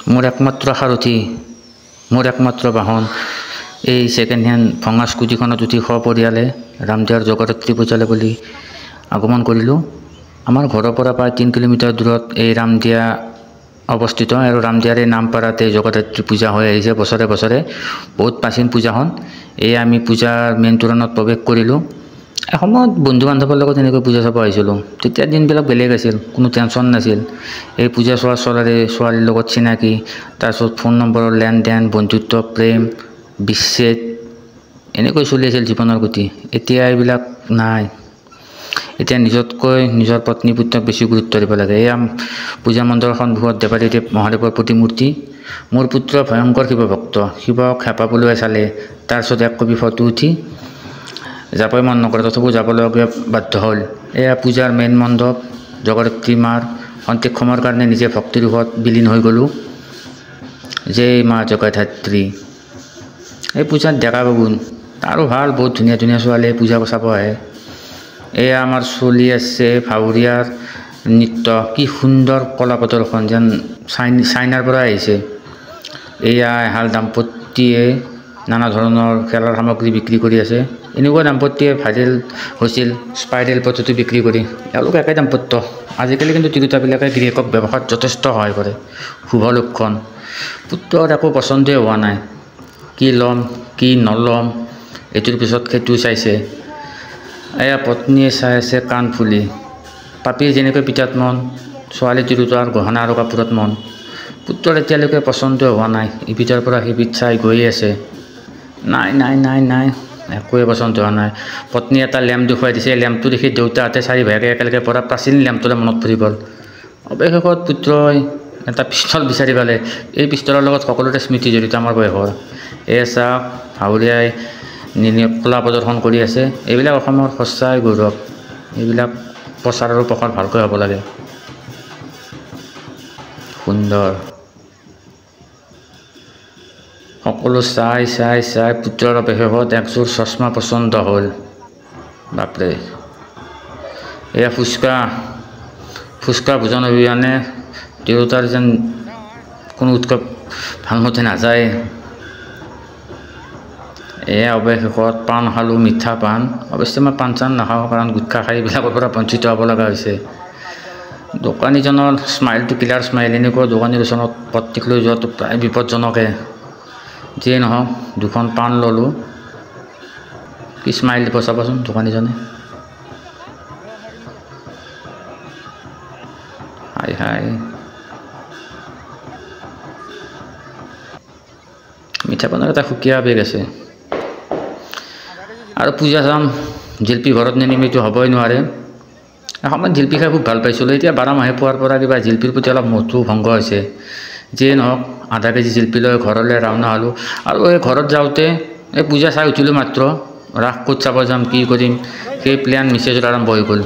মোৰ একমাত্ৰ সাৰথি, মোৰ একমাত্ৰ বাহন এই ছেকেণ্ড হেণ্ড ভঙা স্কুটিখনত উঠি সপৰিয়ালে ৰামদিয়াৰ জগদ্ধাত্ৰী পূজালে বুলি আগমন কৰিলোঁ। আমাৰ ঘৰৰ পৰা প্ৰায় 3 কিলোমিটাৰ দূৰত এই ৰামদিয়া অৱস্থিত আৰু ৰামদিয়াৰে নামপাৰাতে জগদ্ধাত্ৰী পূজা হৈ আহিছে বছৰে বছৰে। বহুত প্ৰাচীন পূজাখন। এই আমি পূজাৰ মেইন তোৰণত প্ৰৱেশ কৰিলোঁ। এসময়ত বন্ধু বান্ধৱৰ লগত এনেকৈ পূজা চাব আহিছিলোঁ। তেতিয়া দিনবিলাক বেলেগ আছিল, কোনো টেনশ্যন নাছিল। এই পূজা চোৱাৰ চলাৰে ছোৱালীৰ লগত চিনাকি, তাৰপিছত ফোন নম্বৰৰ লেনদেন, বন্ধুত্ব, প্ৰেম, বিচ্ছেদ এনেকৈ চলি আছিল জীৱনৰ গতি। এতিয়া এইবিলাক নাই। এতিয়া নিজতকৈ নিজৰ পত্নী পুত্ৰক বেছি গুৰুত্ব দিব লাগে। এয়া পূজা মণ্ডপৰ সন্মুখত দেৱাদিদেৱ মহাদেৱৰ প্ৰতিমূৰ্তি। মোৰ পুত্ৰ ভয়ংকৰ শিৱ ভক্ত। শিৱক হেঁপা পলুৱাই চালে, তাৰপিছত এক কপি ফটো উঠি যাবই মন নকৰে, তথাপিও যাবলগীয়া বাধ্য হ'ল। এয়া পূজাৰ মেইন মণ্ডপ। জগদ্ধাত্ৰী মাৰ খন্তেক সময়ৰ কাৰণে নিজে ভক্তিৰ ৰূপত বিলীন হৈ গ'লোঁ। জয় মা জগদ্ধাত্ৰী। এই পূজাত ডেকা বাবুন আৰু ভাল, বহুত ধুনীয়া ধুনীয়া ছোৱালীয়ে পূজা চাব আহে। এয়া আমাৰ চলি আছে ভাৱৰীয়াৰ নৃত্য। কি সুন্দৰ কলা প্ৰদৰ্শন, যেন চাইনাৰ পৰা আহিছে। এয়া এহাল দাম্পত্যিয়ে নানা ধৰণৰ খেলাৰ সামগ্ৰী বিক্ৰী কৰি আছে। এনেকুৱা দাম্পত্যিয়ে ভাইৰেল হৈছিল স্পাইৰেল পদ্ধতি বিক্ৰী কৰি। এওঁলোক একে দাম্পত্য। আজিকালি কিন্তু তিৰোতাবিলাকে গৃহিকক ব্যৱসায়ত যথেষ্ট সহায় কৰে, শুভ লক্ষণ। পুত্ৰৰ একো পচন্দই হোৱা নাই, কি ল'ম কি নল'ম, এইটোৰ পিছত সেইটো চাইছে। এয়া পত্নীয়ে চাই আছে কাণ ফুলি। পাপীৰ যেনেকৈ পিতাত মন, ছোৱালী তিৰোতাৰ গহনা আৰু কাপোৰত মন। পুত্ৰৰ এতিয়ালৈকে পচন্দই হোৱা নাই, ইপিঠৰ পৰা সিপিঠ চাই গৈয়ে আছে। নাই নাই নাই নাই, একোৱে পচন্দ হোৱা নাই। পত্নীয়ে এটা লেম্প দেখুৱাই দিছে। লেম্পটো দেখি দেউতাহঁতে 4 ভায়েকে একেলগে পৰা প্ৰাচীন লেম্পটোলৈ মনত পৰি গ'ল। অৱশেষত পুত্ৰই এটা পিষ্টল বিচাৰি পালে। এই পিষ্টলৰ লগত সকলোৰে স্মৃতি জড়িত আমাৰ বয়সৰ। এয়া চাওক ভাৱৰীয়াই কলা প্ৰদৰ্শন কৰি আছে। এইবিলাক অসমৰ সঁচাই গৌৰৱ। এইবিলাক প্ৰচাৰ আৰু প্ৰসাৰ ভালকৈ হ'ব লাগে। সুন্দৰ। সকলো চাই চাই চাই পুত্ৰৰ অৱশেষত একযোৰ চশমা পচন্দ হ'ল। বাপৰে। এয়া ফুচকা ভোজন অভিযানে তিৰোতাৰ যেন কোনো উৎসৱ ভালমতে নাযায়। এয়া অৱশেষত পাণ খালোঁ, মিঠা পাণ। অৱশ্যে মই পাণ চান নাখাওঁ, কাৰণ গুটখা খাই এইবিলাকৰ পৰা বঞ্চিত হ'ব লগা হৈছে। দোকানীজনৰ স্মাইলটো কিলাৰ স্মাইল। এনেকুৱা দোকানীৰ ওচৰত পত্নীক লৈ যোৱাটো প্ৰায় বিপদজনকে। যিয়ে নহওক, 2খন পাণ ল'লোঁ। কি স্মাইল দিব চাবচোন দোকানীজনে। হাই হাই, মিঠা পাণৰ এটা সুকীয়া আৱেগ আছে। আৰু পূজা চাম, জিলপি ঘৰত নিনিমিতো হ'বই নোৱাৰে। এসময়ত জিলপি খাই খুব ভাল পাইছিলোঁ। এতিয়া 12 মাহে পোৱাৰ পৰা কিবা জিলপিৰ প্ৰতি অলপ মোহটো ভংগ হৈছে। যিয়ে নহওক, আধা কেজি জিলপি লৈ ঘৰলৈ ৰাওনা হ'লোঁ। আৰু এই ঘৰত যাওঁতে এই পূজা চাই উঠিলোঁ মাত্ৰ। ৰাস ক'ত চাব যাম, কি কৰিম, সেই প্লেন মেছেজত আৰম্ভ হৈ গ'ল।